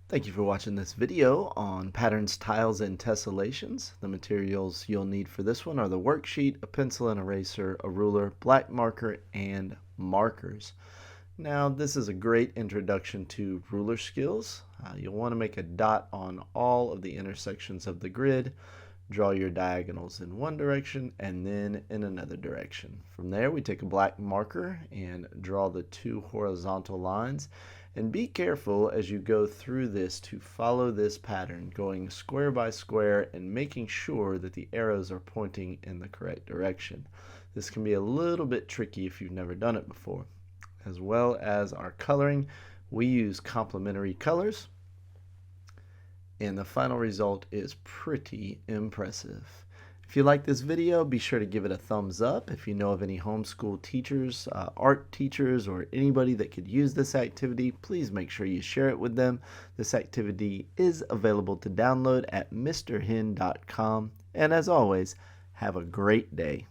Thank you for watching this video on patterns, tiles, and tessellations. The materials you'll need for this one are the worksheet, a pencil and eraser, a ruler, black marker, and markers. Now, this is a great introduction to ruler skills. You'll want to make a dot on all of the intersections of the grid, draw your diagonals in one direction and then in another direction. From there, we take a black marker and draw the two horizontal lines. And be careful as you go through this to follow this pattern, going square by square and making sure that the arrows are pointing in the correct direction. This can be a little bit tricky if you've never done it before. As well as our coloring, we use complementary colors, and the final result is pretty impressive. If you like this video, be sure to give it a thumbs up. If you know of any homeschool teachers, art teachers, or anybody that could use this activity, please make sure you share it with them. This activity is available to download at mrhen.com. And as always, have a great day.